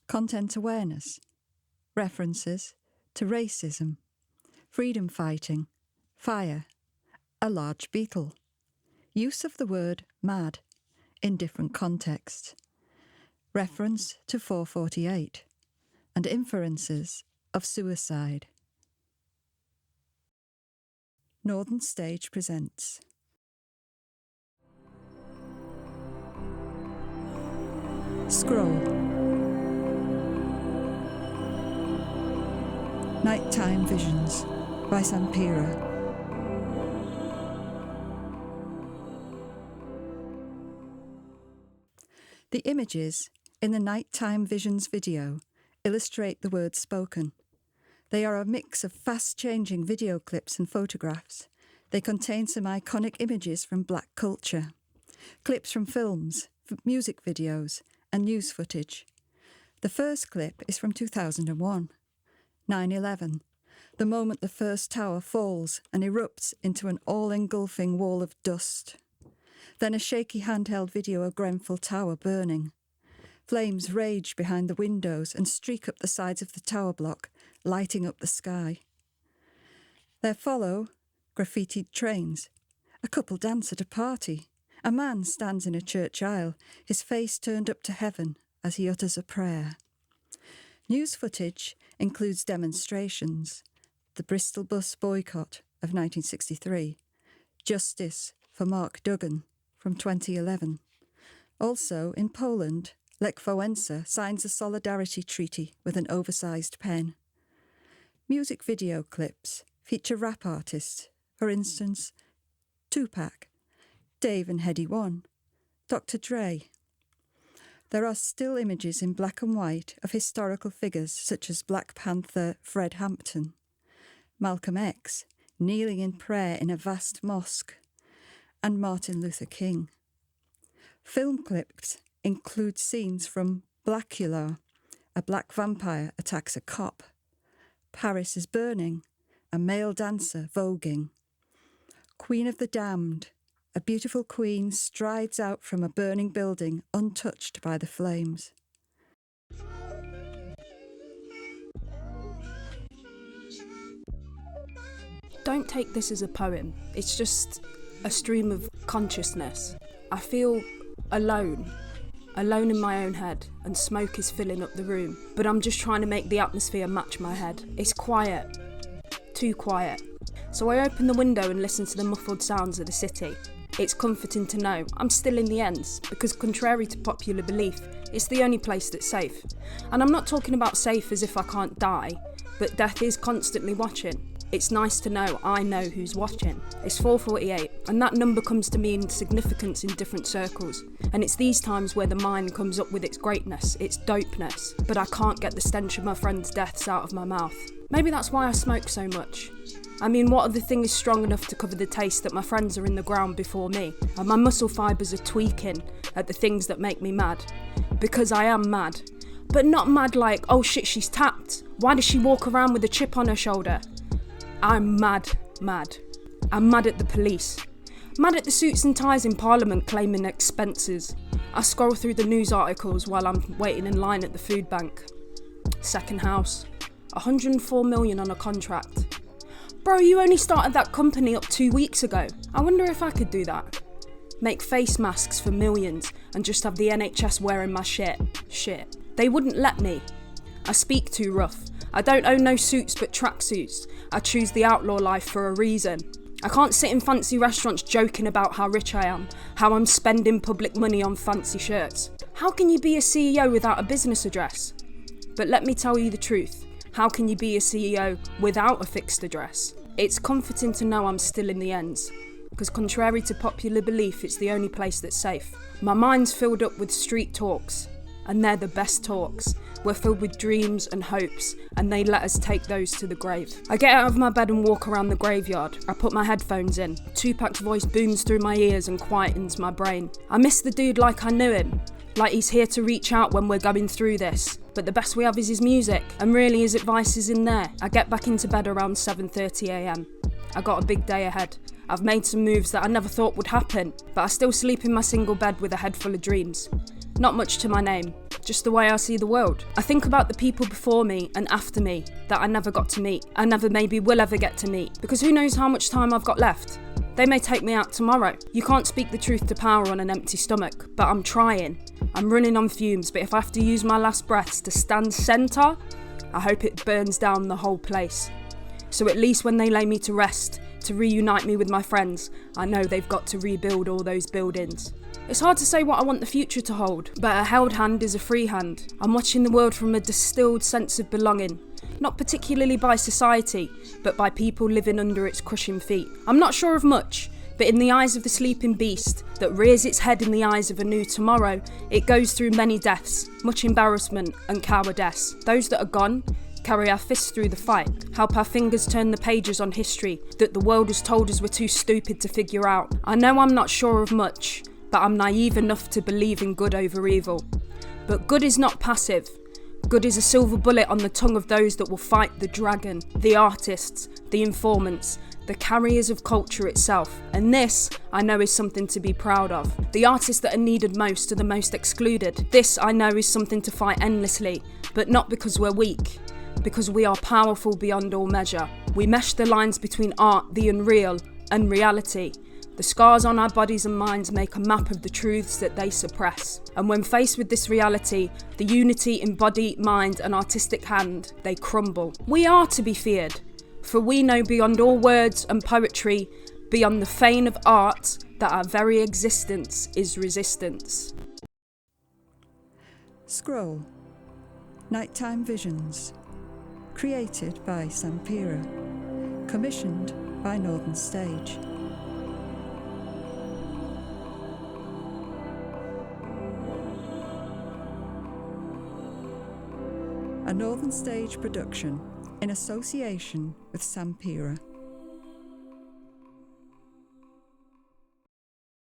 content awareness, references to racism, freedom fighting, fire, a large beetle, use of the word mad in different contexts, reference to 448, and inferences of suicide. Northern Stage presents Scroll. Nighttime Visions by Sampira. The images in the Nighttime Visions video illustrate the words spoken. They are a mix of fast-changing video clips and photographs. They contain some iconic images from black culture, clips from films, music videos, and news footage. The first clip is from 2001, 9/11, the moment the first tower falls and erupts into an all-engulfing wall of dust. Then a shaky handheld video of Grenfell Tower burning. Flames rage behind the windows and streak up the sides of the tower block, lighting up the sky. There follow graffitied trains. A couple dance at a party. A man stands in a church aisle, his face turned up to heaven as he utters a prayer. News footage includes demonstrations, the Bristol bus boycott of 1963, justice for Mark Duggan from 2011. Also, in Poland, Lech Wałęsa signs a solidarity treaty with an oversized pen. Music video clips feature rap artists, for instance, Tupac, Dave and Heady One, Dr. Dre. There are still images in black and white of historical figures such as Black Panther Fred Hampton, Malcolm X kneeling in prayer in a vast mosque, and Martin Luther King. Film clips include scenes from Blackula, a black vampire attacks a cop, Paris is Burning, a male dancer voguing, Queen of the Damned, a beautiful queen strides out from a burning building untouched by the flames. Don't take this as a poem, it's just a stream of consciousness. I feel alone in my own head, and smoke is filling up the room, but I'm just trying to make the atmosphere match my head. It's quiet, too quiet. So I open the window and listen to the muffled sounds of the city. It's comforting to know I'm still in the ends, because contrary to popular belief, it's the only place that's safe. And I'm not talking about safe as if I can't die, but death is constantly watching. It's nice to know I know who's watching. It's 4:48, and that number comes to mean significance in different circles. And it's these times where the mind comes up with its greatness, its dopeness, but I can't get the stench of my friends' deaths out of my mouth. Maybe that's why I smoke so much. I mean, what other thing is strong enough to cover the taste that my friends are in the ground before me? And my muscle fibres are tweaking at the things that make me mad. Because I am mad. But not mad like, oh shit, she's tapped. Why does she walk around with a chip on her shoulder? I'm mad. I'm mad at the police. Mad at the suits and ties in Parliament claiming expenses. I scroll through the news articles while I'm waiting in line at the food bank. Second house. 104 million on a contract. Bro, you only started that company up 2 weeks ago. I wonder if I could do that. Make face masks for millions and just have the NHS wearing my shit. They wouldn't let me. I speak too rough. I don't own no suits but tracksuits. I choose the outlaw life for a reason. I can't sit in fancy restaurants joking about how rich I am, how I'm spending public money on fancy shirts. How can you be a CEO without a business address? But let me tell you the truth. How can you be a CEO without a fixed address? It's comforting to know I'm still in the ends, because contrary to popular belief, it's the only place that's safe. My mind's filled up with street talks, and they're the best talks. We're filled with dreams and hopes, and they let us take those to the grave. I get out of my bed and walk around the graveyard. I put my headphones in. Tupac's voice booms through my ears and quietens my brain. I miss the dude like I knew him, like he's here to reach out when we're going through this. But the best we have is his music, and really his advice is in there. I get back into bed around 7:30am. I got a big day ahead. I've made some moves that I never thought would happen, but I still sleep in my single bed with a head full of dreams. Not much to my name, just the way I see the world. I think about the people before me and after me that I never got to meet, I never maybe will ever get to meet, because who knows how much time I've got left. They may take me out tomorrow. You can't speak the truth to power on an empty stomach, but I'm trying. I'm running on fumes, but if I have to use my last breaths to stand centre, I hope it burns down the whole place. So at least when they lay me to rest, to reunite me with my friends, I know they've got to rebuild all those buildings. It's hard to say what I want the future to hold, but a held hand is a free hand. I'm watching the world from a distilled sense of belonging, not particularly by society, but by people living under its crushing feet. I'm not sure of much, but in the eyes of the sleeping beast that rears its head in the eyes of a new tomorrow, it goes through many deaths, much embarrassment and cowardice. Those that are gone carry our fists through the fight, help our fingers turn the pages on history that the world has told us we're too stupid to figure out. I know I'm not sure of much, but I'm naive enough to believe in good over evil. But good is not passive. Good is a silver bullet on the tongue of those that will fight the dragon, the artists, the informants, the carriers of culture itself. And this, I know, is something to be proud of. The artists that are needed most are the most excluded. This, I know, is something to fight endlessly, but not because we're weak, because we are powerful beyond all measure. We mesh the lines between art, the unreal, and reality. The scars on our bodies and minds make a map of the truths that they suppress. And when faced with this reality, the unity in body, mind, and artistic hand, they crumble. We are to be feared, for we know beyond all words and poetry, beyond the fane of art, that our very existence is resistance. Scroll. Nighttime Visions. Created by Sampira. Commissioned by Northern Stage. A Northern Stage production in association with Sampira.